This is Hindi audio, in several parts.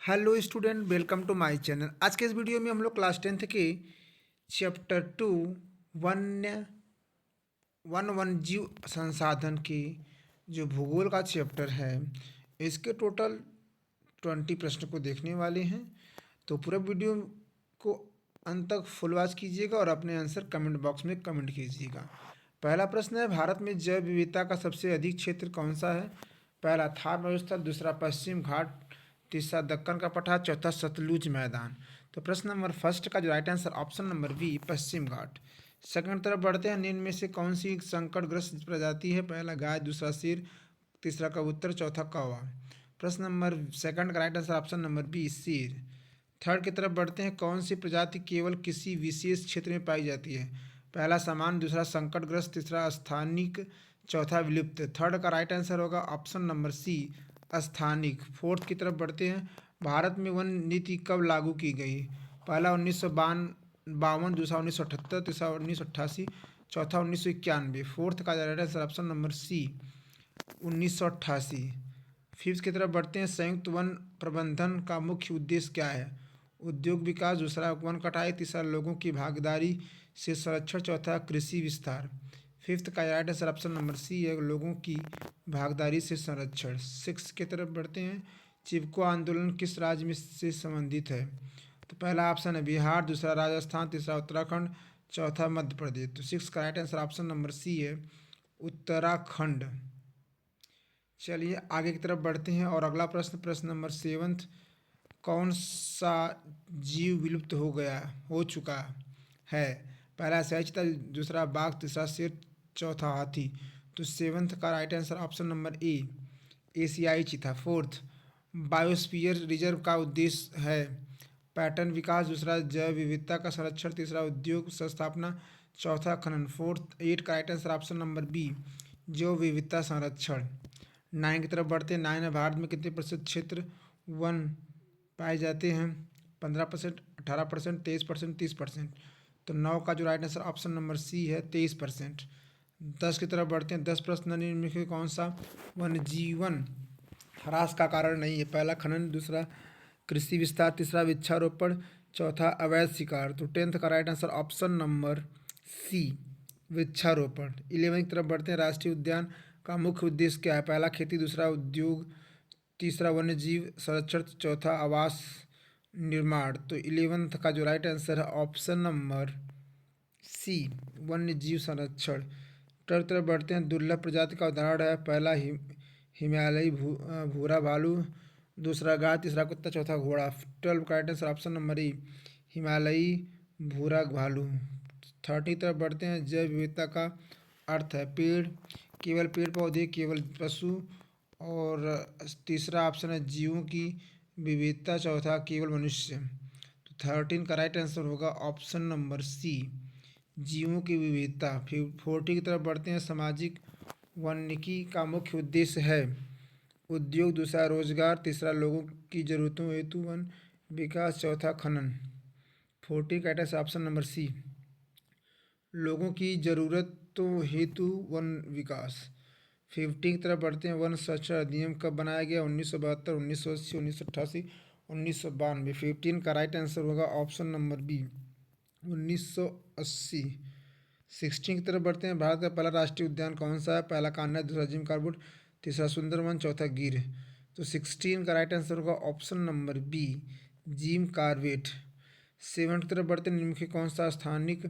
Hello student, welcome to my channel. आज के इस वीडियो में हम लोग क्लास 10th के चैप्टर 2 वन्य वन जीव संसाधन की जो भूगोल का चैप्टर है, इसके टोटल 20 प्रश्न को देखने वाले हैं। तो पूरा वीडियो को अंत तक फुल वॉच कीजिएगा और अपने आंसर कमेंट बॉक्स में कमेंट कीजिएगा। पहला प्रश्न है, भारत में जैव विविधता का सबसे अधिक क्षेत्र कौन सा है? पहला थार मरुस्थल, दूसरा पश्चिम घाट, तीसरा दक्कन का पठार, चौथा सतलुज मैदान। तो प्रश्न नंबर फर्स्ट का जो right answer option number B, पश्चिम घाट। सेकंड तरफ बढ़ते हैं, निम्न में से कौन सी संकटग्रस्त प्रजाति है? पहला गाय, दूसरा शेर, तीसरा कबूतर, चौथा कौवा। प्रश्न नंबर सेकंड का right answer option number B, शेर। थर्ड की तरफ बढ़ते हैं, कौन सी प्रजाति केवल किसी विशेष क्षेत्र में पाई जाती है? पहला सामान्य, दूसरा संकटग्रस्त, तीसरा स्थानिक, चौथा विलुप्त। थर्ड का राइट आंसर होगा ऑप्शन नंबर सी, स्थानिक। फोर्थ की तरफ बढ़ते हैं, भारत में वन नीति कब लागू की गई? पहला 1952, दूसरा 1978, तीसरा 1988, चौथा 1991। फोर्थ का right answer option number C, 1988। Fifth की तरफ बढ़ते हैं, संयुक्त वन प्रबंधन का मुख्य उद्देश्य क्या है? उद्योग विकास, दूसरा वन कटाई, तीसरा लोगों की भागीदारी से संरक्षण, चौथा कृषि विस्तार। फिफ्थ का right answer option number C है, लोगों की भागीदारी से संरक्षण। सिक्स की तरफ बढ़ते हैं, चिपको आंदोलन किस राज्य में से संबंधित है? तो पहला ऑप्शन है बिहार, दूसरा राजस्थान, तीसरा उत्तराखंड, चौथा मध्य प्रदेश। तो सिक्स का right answer option number C है, उत्तराखंड। चलिए आगे की तरफ बढ़ते हैं और अगला प्रश्न, प्रश्न नंबर सेवंथ, कौन सा जीव विलुप्त हो चुका है? पहला स्याही चीता, दूसरा बाघ, तीसरा शेर, चौथा हाथी। तो सेवंथ का right answer option number A, एशियाई चीता। फोर्थ, बायोस्फीयर रिजर्व का उद्देश्य है? पैटर्न विकास, दूसरा जैव विविधता का संरक्षण, तीसरा उद्योग स्थापना, चौथा खनन। फोर्थ एट का right answer option number B, जैव विविधता संरक्षण। नाइन की तरफ बढ़ते हैं, नाइन में भारत में कितने प्रतिशत क्षेत्र वन पाए जाते हैं? 15%, 18%, 23%, 30%। तो 9 का जो right answer option number C है, 23%। 10 की तरफ बढ़ते हैं, 10 प्रश्न निम्न में से कौन सा वन जीवन ह्रास का कारण नहीं है? पहला खनन, दूसरा कृषि विस्तार, तीसरा वृक्षारोपण, चौथा अवैध शिकार। तो 10th का right answer option number C, वृक्षारोपण। 11 की तरफ बढ़ते हैं, राष्ट्रीय उद्यान का मुख्य उद्देश्य क्या है? पहला खेती, दूसरा उद्योग, तीसरा वन्य जीव संरक्षण, चौथा आवास निर्माण। तो 11th का जो राइट आंसर है ऑप्शन नंबर सी, वन्य जीव संरक्षण। तरफ बढ़ते हैं, दुर्लभ प्रजाति का उदाहरण है? पहला हिमालयी भूरा भालू, दूसरा गाय, तीसरा कुत्ता, चौथा घोड़ा। 12 का राइट आंसर ऑप्शन नंबर ई, हिमालयी भूरा भालू। 30 तरफ बढ़ते हैं, जैव विविधता का अर्थ है? पेड़, केवल पेड़ पौधे, केवल पशु, और तीसरा ऑप्शन है जीवों की विविधता, चौथा केवल मनुष्य। तो 13 का राइट आंसर होगा ऑप्शन नंबर सी, जीवों की विविधता। फिर 40 की तरफ बढ़ते हैं, सामाजिक वानिकी का मुख्य उद्देश्य है? उद्योग, दूसरा रोजगार, तीसरा लोगों की जरूरतों हेतु वन विकास, चौथा खनन। 40 का राइट ऑप्शन नंबर सी, लोगों की जरूरतों हेतु वन विकास। 50 की तरफ बढ़ते हैं, वन संरक्षण अधिनियम कब बनाया गया? 1972, 1980, 1988, 1992। 15 का राइट आंसर होगा ऑप्शन नंबर बी, 1980। 16 की तरफ बढ़ते हैं, भारत का पहला राष्ट्रीय उद्यान कौन सा है? पहला कान्हा, दूसरा जिम कॉर्बेट, तीसरा सुंदरवन, चौथा गिर। तो 16 का राइट आंसर होगा option number B, Jim Corbett. 7 की तरफ बढ़ते हैं, निम्न में कौन सा स्थानिक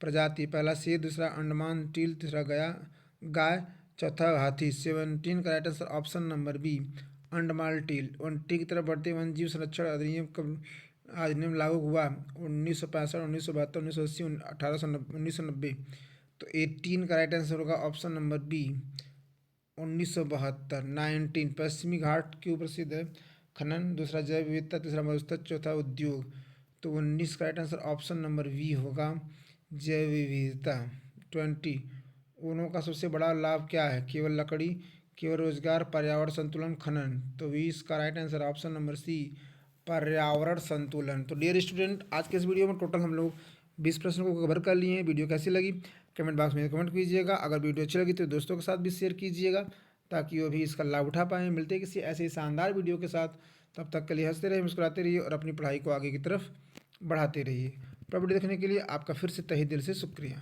प्रजाति? पहला शेर, दूसरा अंडमान टील, तीसरा गाय, चौथा हाथी। 17 का right answer option number B, Andaman teal. 20 की तरफ बढ़ते, वन जीव संरक्षण अधिनियम कब अधिनियम लागू हुआ? 1965, 1972, 1980, 1990। तो 18 का राइट आंसर होगा ऑप्शन नंबर बी, 1972। 19, पश्चिमी घाट क्यों प्रसिद्ध है? खनन, दूसरा जैव विविधता, तीसरा मरुस्थल, चौथा उद्योग। तो 19 का right answer option number B होगा, जैव विविधता। 20, वनों का सबसे बड़ा लाभ क्या है? केवल लकड़ी, केवल रोजगार, पर्यावरण संतुलन, खनन। तो 20 का right answer option number C, पर्यावरण संतुलन। तो डियर स्टूडेंट, आज के इस वीडियो में टोटल हम लोग 20 प्रश्नों को कवर कर लिए हैं। वीडियो कैसी लगी कमेंट बॉक्स में कमेंट कीजिएगा। अगर वीडियो अच्छी लगी तो दोस्तों के साथ भी शेयर कीजिएगा ताकि वो भी इसका लाभ उठा पाएँ। मिलते हैं किसी ऐसे ही शानदार वीडियो के साथ, तब तक के लिए हंसते रहिए, मुस्कुराते रहिए और अपनी पढ़ाई को आगे की तरफ बढ़ाते रहिए। पूरा वीडियो देखने के लिए आपका फिर से तहे दिल से शुक्रिया।